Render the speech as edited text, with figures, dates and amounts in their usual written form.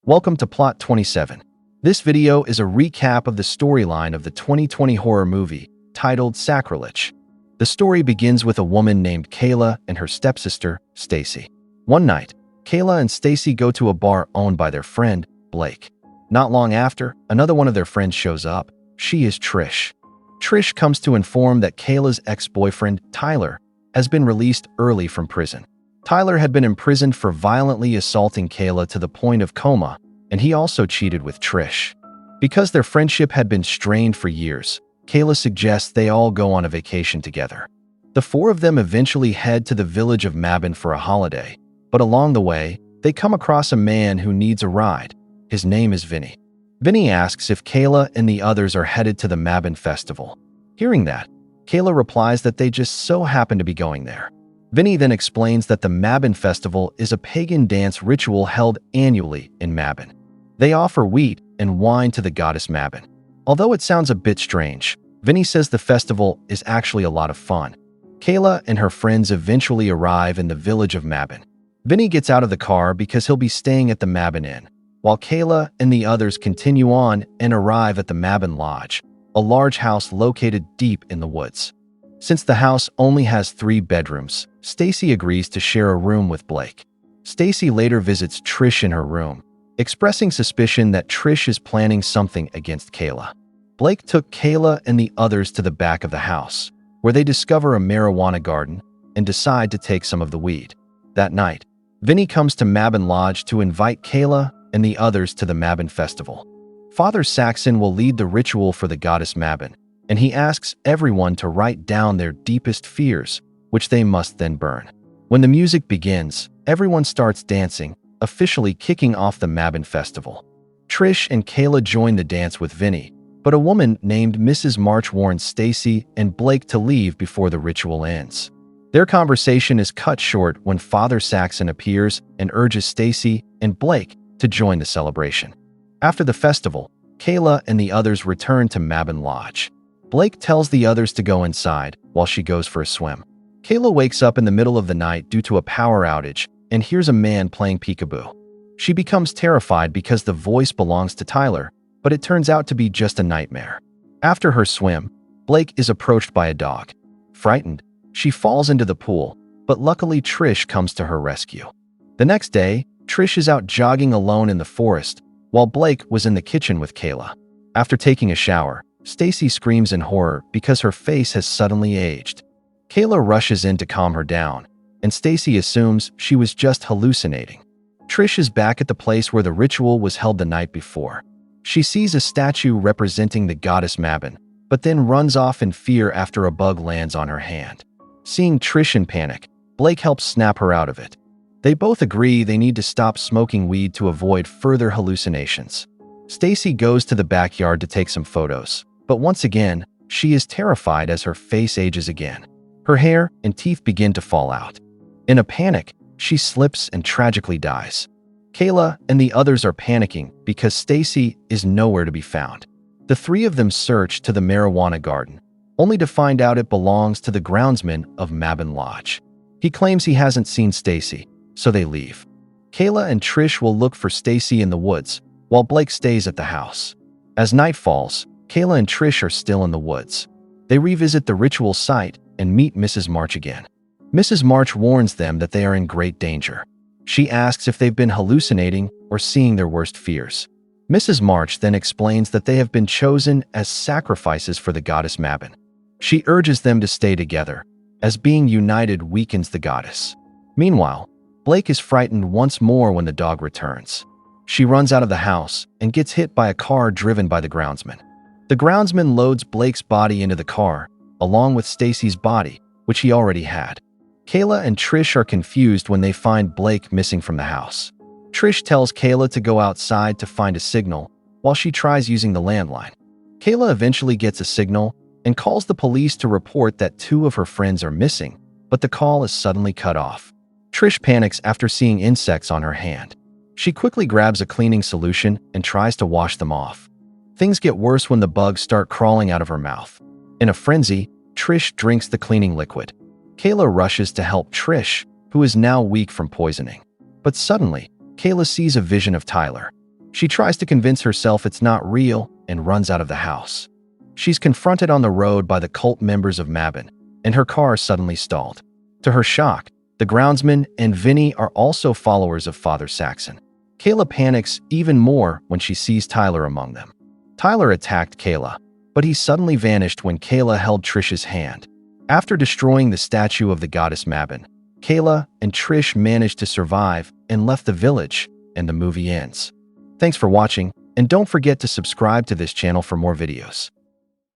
Welcome to Plot 27. This video is a recap of the storyline of the 2020 horror movie titled Sacrilege. The story begins with a woman named Kayla and her stepsister, Stacy. One night, Kayla and Stacy go to a bar owned by their friend, Blake. Not long after, another one of their friends shows up. She is Trish. Trish comes to inform that Kayla's ex-boyfriend, Tyler, has been released early from prison. Tyler had been imprisoned for violently assaulting Kayla to the point of coma, and he also cheated with Trish. Because their friendship had been strained for years, Kayla suggests they all go on a vacation together. The four of them eventually head to the village of Mabin for a holiday, but along the way, they come across a man who needs a ride. His name is Vinny. Vinny asks if Kayla and the others are headed to the Mabin festival. Hearing that, Kayla replies that they just so happen to be going there. Vinny then explains that the Mabin festival is a pagan dance ritual held annually in Mabin. They offer wheat and wine to the goddess Mabin. Although it sounds a bit strange, Vinny says the festival is actually a lot of fun. Kayla and her friends eventually arrive in the village of Mabin. Vinny gets out of the car because he'll be staying at the Mabin Inn, while Kayla and the others continue on and arrive at the Mabin Lodge, a large house located deep in the woods. Since the house only has 3 bedrooms, Stacy agrees to share a room with Blake. Stacy later visits Trish in her room, expressing suspicion that Trish is planning something against Kayla. Blake took Kayla and the others to the back of the house, where they discover a marijuana garden and decide to take some of the weed. That night, Vinny comes to Mabin Lodge to invite Kayla and the others to the Mabin festival. Father Saxon will lead the ritual for the goddess Mabin, and he asks everyone to write down their deepest fears, which they must then burn. When the music begins, everyone starts dancing, officially kicking off the Mabin festival. Trish and Kayla join the dance with Vinny, but a woman named Mrs. March warns Stacy and Blake to leave before the ritual ends. Their conversation is cut short when Father Saxon appears and urges Stacy and Blake to join the celebration. After the festival, Kayla and the others return to Mabin Lodge. Blake tells the others to go inside while she goes for a swim. Kayla wakes up in the middle of the night due to a power outage and hears a man playing peekaboo. She becomes terrified because the voice belongs to Tyler, but it turns out to be just a nightmare. After her swim, Blake is approached by a dog. Frightened, she falls into the pool, but luckily Trish comes to her rescue. The next day, Trish is out jogging alone in the forest, while Blake was in the kitchen with Kayla. After taking a shower, Stacy screams in horror because her face has suddenly aged. Kayla rushes in to calm her down, and Stacy assumes she was just hallucinating. Trish is back at the place where the ritual was held the night before. She sees a statue representing the goddess Mabin, but then runs off in fear after a bug lands on her hand. Seeing Trish in panic, Blake helps snap her out of it. They both agree they need to stop smoking weed to avoid further hallucinations. Stacy goes to the backyard to take some photos, but once again, she is terrified as her face ages again. Her hair and teeth begin to fall out. In a panic, she slips and tragically dies. Kayla and the others are panicking because Stacy is nowhere to be found. The 3 of them search to the marijuana garden, only to find out it belongs to the groundsman of Mabin Lodge. He claims he hasn't seen Stacy, so they leave. Kayla and Trish will look for Stacy in the woods, while Blake stays at the house. As night falls, Kayla and Trish are still in the woods. They revisit the ritual site and meet Mrs. March again. Mrs. March warns them that they are in great danger. She asks if they've been hallucinating or seeing their worst fears. Mrs. March then explains that they have been chosen as sacrifices for the goddess Mabin. She urges them to stay together, as being united weakens the goddess. Meanwhile, Blake is frightened once more when the dog returns. She runs out of the house and gets hit by a car driven by the groundsman. The groundsman loads Blake's body into the car, along with Stacy's body, which he already had. Kayla and Trish are confused when they find Blake missing from the house. Trish tells Kayla to go outside to find a signal, while she tries using the landline. Kayla eventually gets a signal and calls the police to report that 2 of her friends are missing, but the call is suddenly cut off. Trish panics after seeing insects on her hand. She quickly grabs a cleaning solution and tries to wash them off. Things get worse when the bugs start crawling out of her mouth. In a frenzy, Trish drinks the cleaning liquid. Kayla rushes to help Trish, who is now weak from poisoning. But suddenly, Kayla sees a vision of Tyler. She tries to convince herself it's not real and runs out of the house. She's confronted on the road by the cult members of Mabin, and her car suddenly stalled. To her shock, the groundsman and Vinny are also followers of Father Saxon. Kayla panics even more when she sees Tyler among them. Tyler attacked Kayla, but he suddenly vanished when Kayla held Trish's hand. After destroying the statue of the goddess Mabin, Kayla and Trish managed to survive and left the village, and the movie ends. Thanks for watching, and don't forget to subscribe to this channel for more videos.